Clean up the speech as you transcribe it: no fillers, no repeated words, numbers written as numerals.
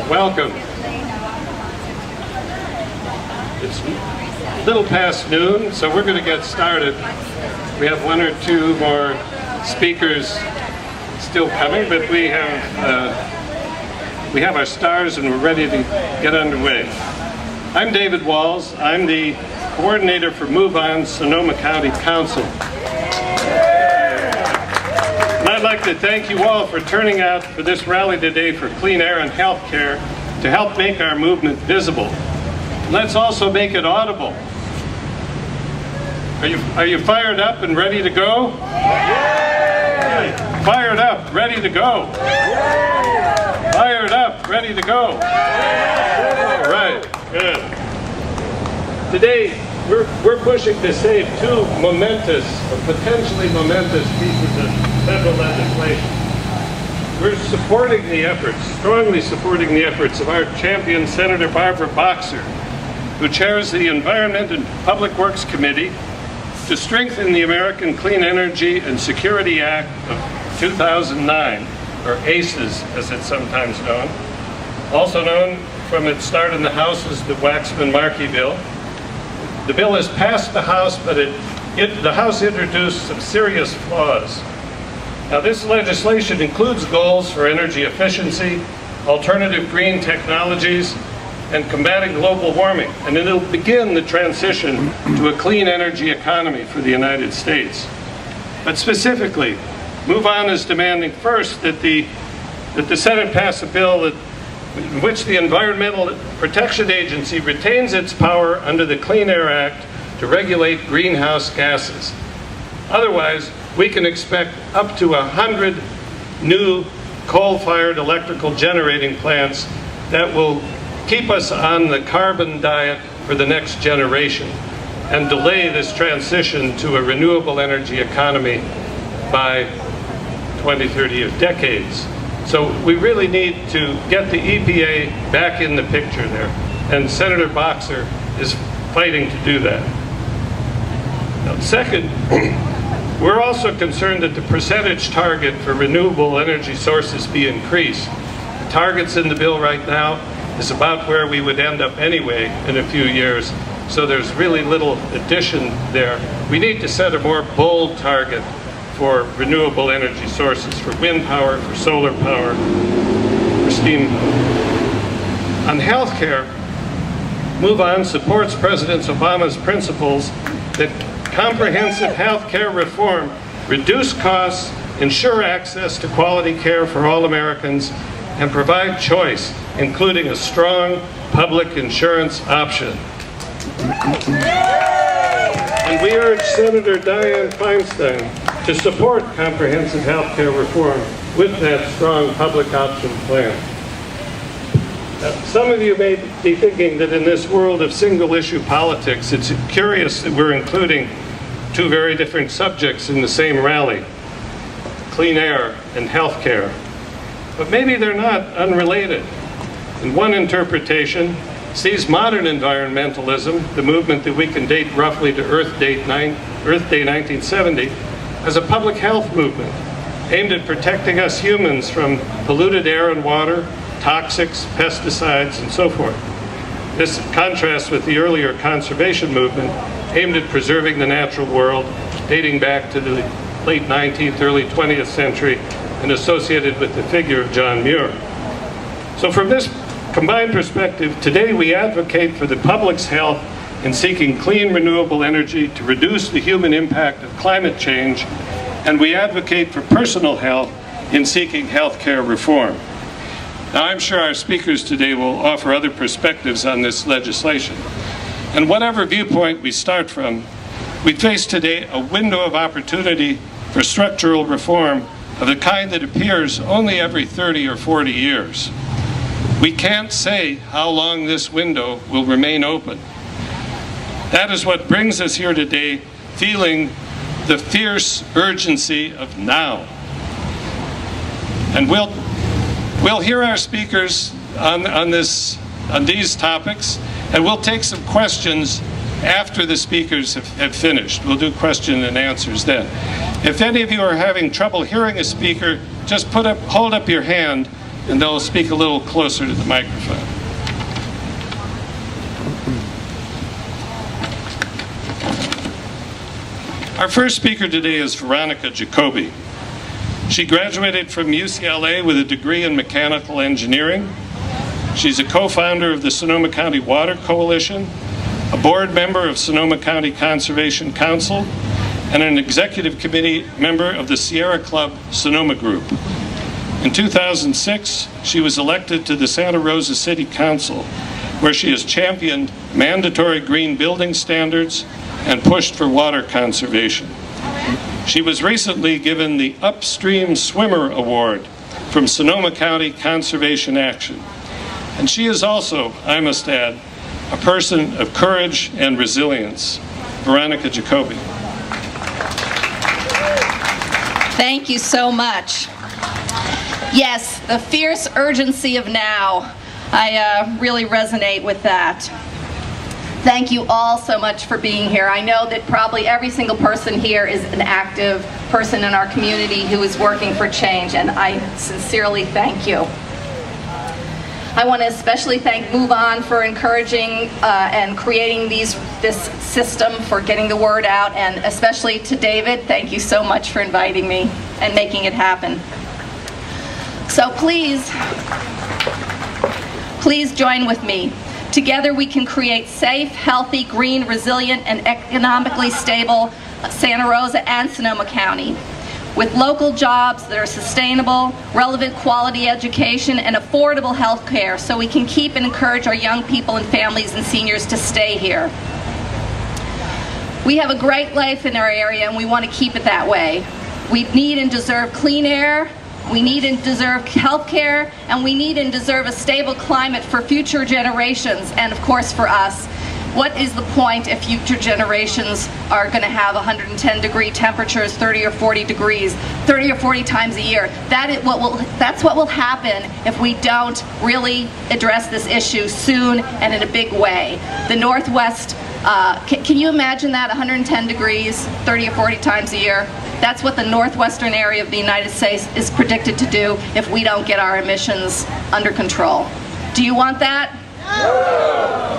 Welcome. It's a little past noon, so we're going to get started. We have one or two more speakers still coming, but we have our stars and we're ready to get underway. I'm David Walls. I'm the coordinator for Move On Sonoma County Council. And I'd like to thank you all for turning out for this rally today for clean air and health care to help make our movement visible. Let's also make it audible. Are you fired up and ready to go? Yeah. Fired up, ready to go. Yeah. Fired up, ready to go. Yeah. All right, good. Today, we're pushing to save two momentous, or potentially momentous pieces of federal legislation. We're supporting the efforts, strongly supporting the efforts of our champion, Senator Barbara Boxer, who chairs the Environment and Public Works Committee, to strengthen the American Clean Energy and Security Act of 2009, or ACES as it's sometimes known, also known from its start in the House as the Waxman-Markey bill. The bill has passed the House, but the House introduced some serious flaws. Now, this legislation includes goals for energy efficiency, alternative green technologies, and combating global warming, and it'll begin the transition to a clean energy economy for the United States. But specifically, Move On is demanding first that the Senate pass a bill in which the Environmental Protection Agency retains its power under the Clean Air Act to regulate greenhouse gases. Otherwise, we can expect up to 100 new coal-fired electrical generating plants that will keep us on the carbon diet for the next generation and delay this transition to a renewable energy economy by 2030 or decades. So we really need to get the EPA back in the picture there, and Senator Boxer is fighting to do that. Now, second, we're also concerned that the percentage target for renewable energy sources be increased. The targets in the bill right now is about where we would end up anyway in a few years, so there's really little addition there. We need to set a more bold target for renewable energy sources, for wind power, for solar power, for steam power. On healthcare, Move On supports President Obama's principles that comprehensive healthcare reform reduce costs, ensure access to quality care for all Americans, and provide choice, including a strong public insurance option. And we urge Senator Dianne Feinstein to support comprehensive health care reform with that strong public option plan. Now, some of you may be thinking that in this world of single-issue politics, it's curious that we're including two very different subjects in the same rally, clean air and health care. But maybe they're not unrelated. And one interpretation sees modern environmentalism, the movement that we can date roughly to Earth Day 1970, as a public health movement aimed at protecting us humans from polluted air and water, toxics, pesticides, and so forth. This contrasts with the earlier conservation movement aimed at preserving the natural world, dating back to the late 19th, early 20th century, and associated with the figure of John Muir. So from this combined perspective, today we advocate for the public's health in seeking clean, renewable energy to reduce the human impact of climate change, and we advocate for personal health in seeking health care reform. Now, I'm sure our speakers today will offer other perspectives on this legislation. And whatever viewpoint we start from, we face today a window of opportunity for structural reform of the kind that appears only every 30 or 40 years. We can't say how long this window will remain open. That is what brings us here today, feeling the fierce urgency of now. And we'll hear our speakers on these topics, and we'll take some questions after the speakers have finished. We'll do question and answers then. If any of you are having trouble hearing a speaker, just hold up your hand and they'll speak a little closer to the microphone. Our first speaker today is Veronica Jacoby. She graduated from UCLA with a degree in mechanical engineering. She's a co-founder of the Sonoma County Water Coalition, a board member of Sonoma County Conservation Council, and an executive committee member of the Sierra Club Sonoma Group. In 2006, she was elected to the Santa Rosa City Council, where she has championed mandatory green building standards and pushed for water conservation. She was recently given the Upstream Swimmer Award from Sonoma County Conservation Action. And she is also, I must add, a person of courage and resilience. Veronica Jacoby. Thank you so much. Yes, the fierce urgency of now. I really resonate with that. Thank you all so much for being here. I know that probably every single person here is an active person in our community who is working for change, and I sincerely thank you. I want to especially thank Move On for encouraging and creating this system for getting the word out, and especially to David, thank you so much for inviting me and making it happen. So please join with me. Together we can create safe, healthy, green, resilient, and economically stable Santa Rosa and Sonoma County, with local jobs that are sustainable, relevant quality education, and affordable health care, so we can keep and encourage our young people and families and seniors to stay here. We have a great life in our area, and we want to keep it that way. We need and deserve clean air, we need and deserve health care, and we need and deserve a stable climate for future generations, and of course for us. What is the point if future generations are going to have 110-degree temperatures, 30 or 40 degrees, 30 or 40 times a year? That's what will happen if we don't really address this issue soon and in a big way. The Northwest, can you imagine that, 110 degrees, 30 or 40 times a year? That's what the northwestern area of the United States is predicted to do if we don't get our emissions under control. Do you want that? No.